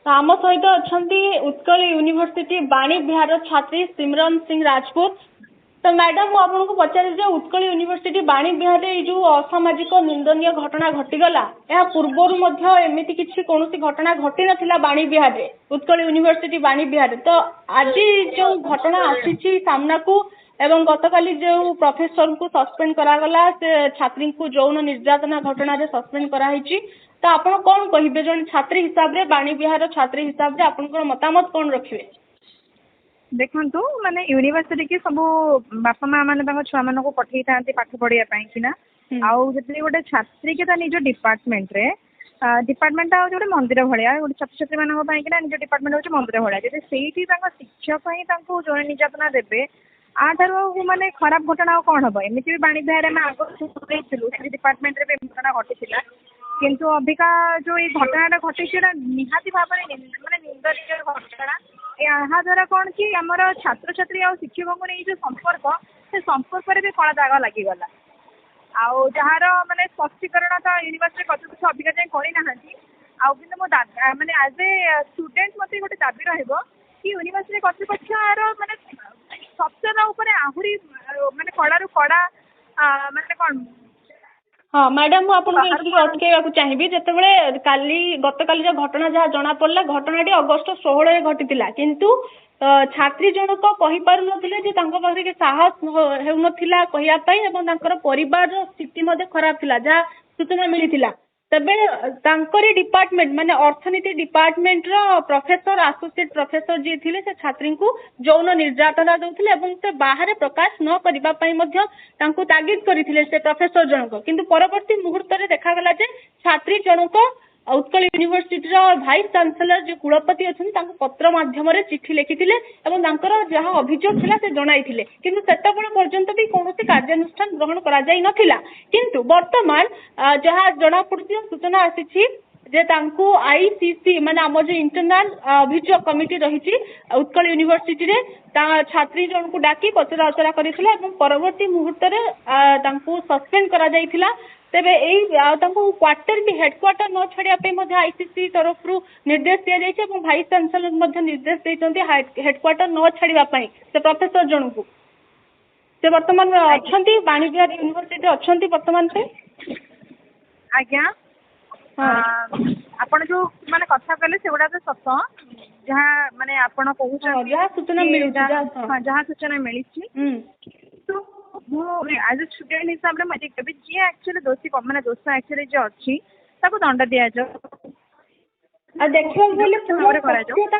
आम सहित अच्छा उत्कल यूनिवर्सिटी बाणी विहार छात्री सिमरन सिंह राजपूत। तो मैडम मुझे पचारे उत्कल यूनिवर्सिटी बाणी विहार जो असामाजिक निंदनीय घटना घटीगला या पूर्वर एमती किसी कौन घटना घटी नाला बाणी विहार उत्कल यूनिवर्सिटी बाणी विहार। तो आज जो घटना आसी सामना को एवं गतकाली जो प्रोफेसर को सस्पेंड करागला से छात्री को यौन निर्यातना घटना सस्पेंड कराई। तो आप कौन कहे जन छात्री हिसाब से बाणी विहार छात्री हिसाब से आप मतामत कौन रखिए? देखु माने यूनिवर्सिटी की सब बापा माँ मैंने छुआ मान को पठे था पाठ पढ़ाई कि आउ जो गोटे छात्री के निज डिपार्टमेंट रे डिपार्टमेंट आ गोटे मंदिर भाया गोटे छात्र छात्री मानी निज डिपार्टमेंट हूँ मंदिर भाया जब से शिक्षक ही यौन निर्यातना देवे आठार माने खराब घटना कौन हम एमती भी बाणी विहार आम आगे डिपार्टमेंट रे घटना घटी किंतु अबिका जो ये घटना घटी निहाती भाव में माने निंदनीय घटना यहाँ द्वारा कौन कि आमर छात्र छात्री और शिक्षकों को नहीं जो संपर्क से संपर्क भी कला दाग लगिगला आउ जार माने स्पष्टीकरण तो यूनिवर्सिटी कर्तृपक्ष अबिका जाए करना आउ माने आज ए स्टूडेंट मत गोटे दाबी रही यूनिवर्सिटी कर्तृपक्ष माने सचेतन आहरी माने कड़ारू कड़ा माने कौन। हाँ मैडम मुझे अटकैवा चाहिए जिते काली गतकाली घटना जहाँ जना पड़ा घटनाटी अगस्ट 16 घटी किंतु छात्री जनक कही पार नथिले पाखे साहस होउनथिला कहयापई परिवार स्थिति खराब थिला जहाँ सूचना मिली तबे तांकरी डिपार्टमेंट माने अर्थनीति डिपार्टमेंट रो प्रोफेसर एसोसिएट प्रोफेसर जी थिले से छात्री को यौन निर्यातना दउथिले एवं से बाहर प्रकाश न करिबा पई मध्य तांको तागिद करिथिले से प्रोफेसर जनक किंतु परवर्ती मुहूर्त रे देखा गला जे छात्री जनक उत्कल यूनिवर्सिटी भाइस चांसेलर जो कुलपति अच्छा पत्र मध्यम चिठी लिखिथिले एवं जहाँ अभियोग थिला से जणाइथिले किंतु सेतबेले पर्यंत भी कौन कार्यानुष्ठान ग्रहण करा जाई नथिला किंतु वर्तमान जहाँ जना पड़ुछि सूचना आसी जे तांको आईसीसी माने आम जो इंटरनल अभियोग कमिटी रही उत्कल यूनिवर्सिटी रे छात्री जन को डाकी पचरा उचरा करथिले एवं परवर्ती मुहूर्त रे तांको सस्पेंड करा जाइथिला। तेबे क्वार्टर भी हेडक्वार्टर न छाड़िया आईसीसी तरफ निर्देश दि जाइए भाइस चांसेलर निर्देश देते हेडक्वार्टर न छाड़ापी से प्रोफेसर जन को से बर्तमान अच्छा बाणी विहार यूनिवर्सिटी अच्छा बर्तमान से आज्ञा आपण जो माने कथा कहले सेगुडा तो सत जहाँ माने आपण कहउछन जहाँ सूचना मिली जहाँ सूचना मिली तो आज स्टूडेंट हिसाब से मुझे कभी जी एक्चुअली दोषी मैंने दोष एक्चुअली जो अच्छी ताको दंड दिया जाओ आ देखियो बोले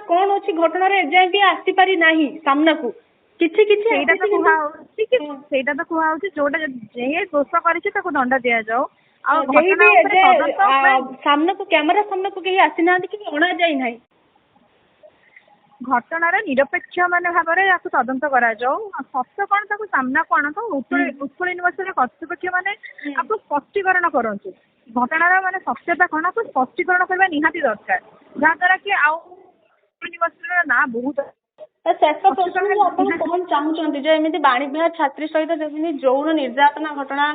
कौन अछि घटना रे जे भी आसी पारी नाही सामना को किछि किछि सेटा तो कुहा होछि कि सेटा तो कुहा होछि जोटा जे दोष करिछि ताको दंड दिया जाओ आ घटना सामना को कैमरा सामना को केही आसी ना कि अणा जाई नाही घटनार निरपेक्ष माने भाव में तदंत करा सत्य कौन ताको सामना कौन तो उत्कल यूनिवर्सिटी कर्तृपक्ष माने आपको स्पष्टीकरण करंतु घटनार माने सत्यता कौन आपको स्पष्टीकरण करबा निहाती दरकार जहाँ द्वारा कि आउ यूनिवर्सिटी ना बहुत शेष प्रश्न कौन चाहूँगी जो एमती बाणी विहार छात्री सहित यौन निर्यातना घटना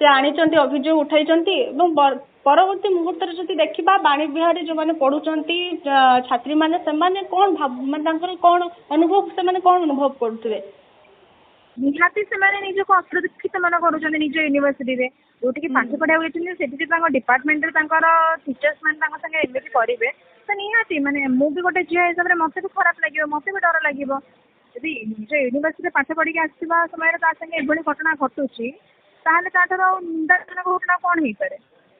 से आनी अभियोग उठाई परवर्ती मुहूर्त जब देखा बाणी विहार जो मैंने पढ़ुंट छात्री मैंने कौन भाव कौन अनुभव से कौन अनुभव करुवे निहाती से निजक असुरक्षित मन कर निज यूनिवर्सिटी रे जोटि पाठ पढ़ा से डिपार्टमेंट टीचर्स मैंने एमती करेंगे तो निहाती माने मु भी गोटे झील हिसाब से मत भी खराब लगे मत भी डर लगे यदि निज यूनिवर्सिटी पाठ पढ़ी आसवा समय एभली घटना घटुची निंदाजनक घटना कौन हो पाए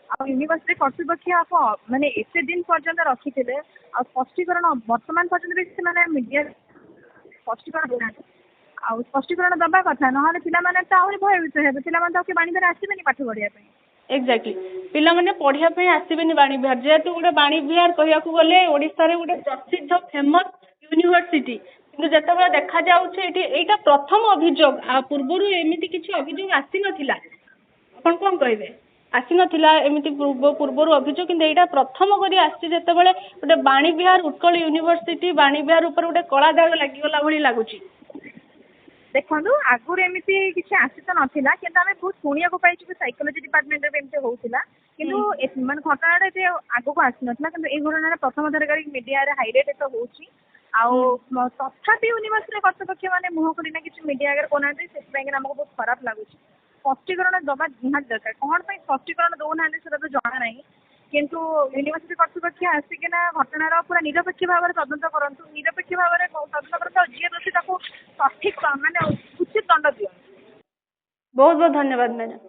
आ यूनिवर्सिटी कर्तृपक्ष आप माने एते दिन पर्यंत रखी आ स्पष्टीकरण वर्तमान पर्यंत भी मीडिया स्पष्टीकरण देना आ स्पष्टीकरण दबा कथा ना पिला तो आहरी भयभीत हे पिला बाणी विहार आसबे पाठ पढ़ाई एक्जाक्टली पिला माने पढ़िया पे आसबेनी बाणी विहार जेहेतु गोटे बाणी विहार कहया गले ओडिशा रे गोटे प्रसिद्ध फेमस यूनिवर्सिटी किंतु जेतेबेले देखा जाउछे एटा प्रथम अभियोग पूर्वरु एमिति किछि अभियोग आसी नथिला आपण कोन कहबे आसी नथिला एमिति पूर्वरु अभियोग किंतु एटा प्रथम करी आसी जेतेबेले गोटे बाणी विहार उत्कल यूनिवर्सिटी बाणी विहार ऊपर गोटे कला दाग लागि गला भली लागुची ଦେଖନ୍ତୁ ଆଗରୁ ଏମିତି କିଛି ଆସି ତ ନଥିଲା କିନ୍ତୁ ଆମେ ବହୁତ ଶୁଣିବାକୁ ପାଇଛୁ କି ସାଇକୋଲୋଜି ଡିପାର୍ଟମେଣ୍ଟରେ ବି ଏମିତି ହଉଥିଲା କିନ୍ତୁ ମାନେ ଘଟଣାଟା ଯେ ଆଗକୁ ଆସିନଥିଲା କିନ୍ତୁ ଏଇ ଘଟଣାଟା ପ୍ରଥମ ଥର କରି ମିଡିଆରେ ହାଇଲାଇଟ୍ ତ ହଉଛି ଆଉ ତଥାପି ୟୁନିଭର୍ସିଟି କର୍ତ୍ତୃପକ୍ଷ ମାନେ ମୁହଁ ଖୋଲିନା କିଛି ମିଡିଆ ଆଗରେ କହୁନାହାନ୍ତି ସେଥିପାଇଁ ଆମକୁ ବହୁତ ଖରାପ ଲାଗୁଛି ସ୍ପଷ୍ଟୀକରଣ ଦବା ନିହାତି ଦରକାର କଣ ପାଇଁ ସ୍ପଷ୍ଟୀକରଣ ଦଉନାହାନ୍ତି ସେଟା ତ ଜଣା ନାହିଁ କିନ୍ତୁ ୟୁନିଭର୍ସିଟି କର୍ତ୍ତୃପକ୍ଷ ଆସିକିନା ଘଟଣାର ପୁରା ନିରପେକ୍ଷ ଭାବରେ ତଦନ୍ତ କରନ୍ତୁ ନିରପେକ୍ଷ ଭାବରେ ତଦନ୍ତ କରନ୍ତୁ ଆଉ ଯିଏ ଦୋଷୀ ତାକୁ ସଠିକ ମାନେ ଉଚିତ ଦଣ୍ଡ ଦିଅନ୍ତୁ। ବହୁତ ବହୁତ ଧନ୍ୟବାଦ ମ୍ୟାଡାମ।